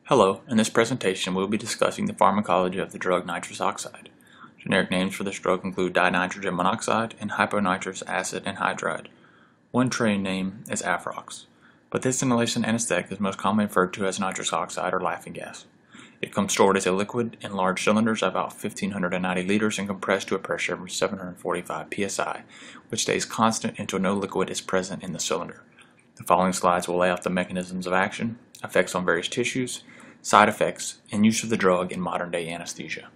Hello, in this presentation we will be discussing the pharmacology of the drug nitrous oxide. Generic names for this drug include dinitrogen monoxide and hyponitrous acid anhydride. One trade name is Afrox, but this inhalation anesthetic is most commonly referred to as nitrous oxide or laughing gas. It comes stored as a liquid in large cylinders of about 1,590 liters and compressed to a pressure of 745 psi, which stays constant until no liquid is present in the cylinder. The following slides will lay out the mechanisms of action, effects on various tissues, side effects, and use of the drug in modern-day anesthesia.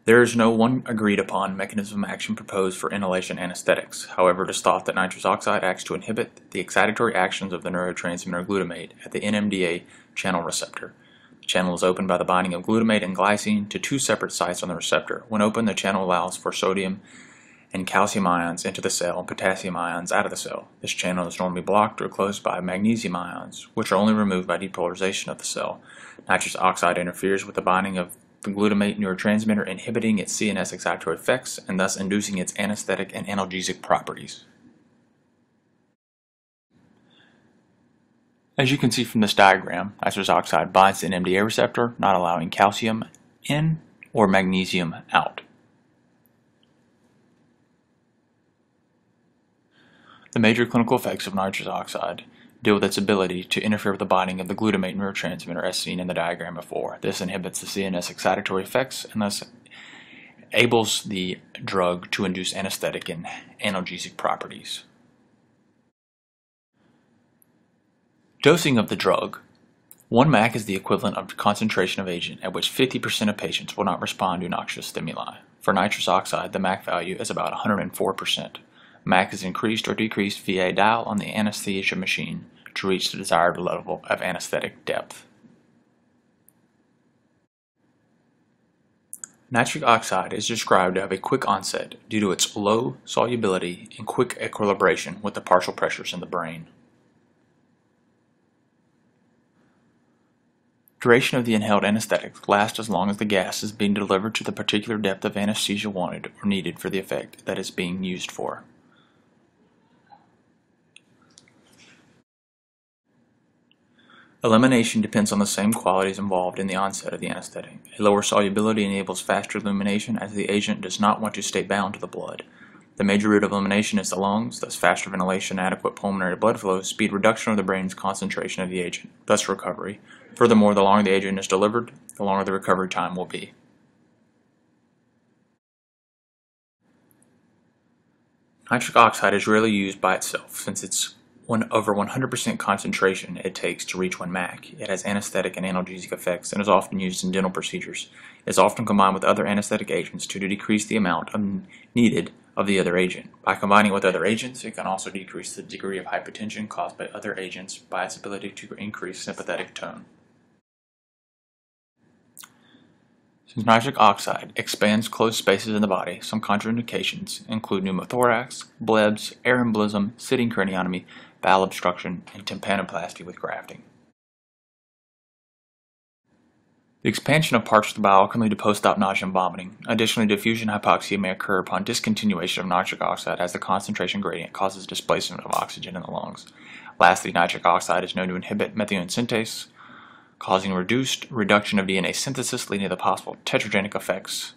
There is no one agreed-upon mechanism of action proposed for inhalation anesthetics. However, it is thought that nitrous oxide acts to inhibit the excitatory actions of the neurotransmitter glutamate at the NMDA channel receptor. The channel is opened by the binding of glutamate and glycine to two separate sites on the receptor. When open, the channel allows for sodium and calcium ions into the cell and potassium ions out of the cell. This channel is normally blocked or closed by magnesium ions, which are only removed by depolarization of the cell. Nitrous oxide interferes with the binding of the glutamate neurotransmitter, inhibiting its CNS excitatory effects and thus inducing its anesthetic and analgesic properties. As you can see from this diagram, nitrous oxide binds the NMDA receptor, not allowing calcium in or magnesium out. The major clinical effects of nitrous oxide deal with its ability to interfere with the binding of the glutamate neurotransmitter as seen in the diagram before. This inhibits the CNS excitatory effects and thus enables the drug to induce anesthetic and analgesic properties. Dosing of the drug. 1 MAC is the equivalent of concentration of agent at which 50% of patients will not respond to noxious stimuli. For nitrous oxide, the MAC value is about 104%. MAC is increased or decreased via a dial on the anesthesia machine to reach the desired level of anesthetic depth. Nitric oxide is described to have a quick onset due to its low solubility and quick equilibration with the partial pressures in the brain. Duration of the inhaled anesthetic lasts as long as the gas is being delivered to the particular depth of anesthesia wanted or needed for the effect that is being used for. Elimination depends on the same qualities involved in the onset of the anesthetic. A lower solubility enables faster elimination as the agent does not want to stay bound to the blood. The major route of elimination is the lungs, thus faster ventilation, adequate pulmonary blood flow, speed reduction of the brain's concentration of the agent, thus recovery. Furthermore, the longer the agent is delivered, the longer the recovery time will be. Nitric oxide is rarely used by itself since it's over 100% concentration it takes to reach 1 MAC. It has anesthetic and analgesic effects and is often used in dental procedures. It is often combined with other anesthetic agents to decrease the amount needed of the other agent. By combining with other agents, it can also decrease the degree of hypotension caused by other agents by its ability to increase sympathetic tone. Since nitric oxide expands closed spaces in the body, some contraindications include pneumothorax, blebs, air embolism, sitting craniotomy, bowel obstruction, and tympanoplasty with grafting. The expansion of parts of the bowel can lead to post-op nausea and vomiting. Additionally, diffusion hypoxia may occur upon discontinuation of nitric oxide as the concentration gradient causes displacement of oxygen in the lungs. Lastly, nitric oxide is known to inhibit methionine synthase, causing reduction of DNA synthesis, leading to the possible teratogenic effects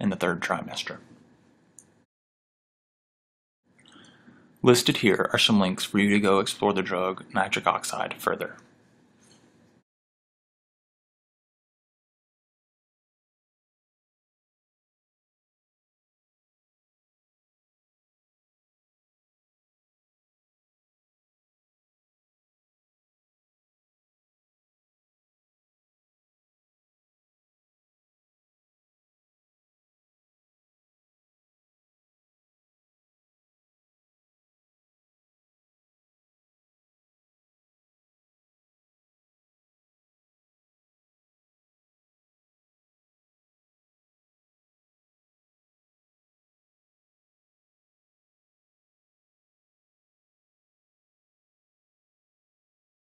in the 3rd trimester. Listed here are some links for you to go explore the drug nitric oxide further.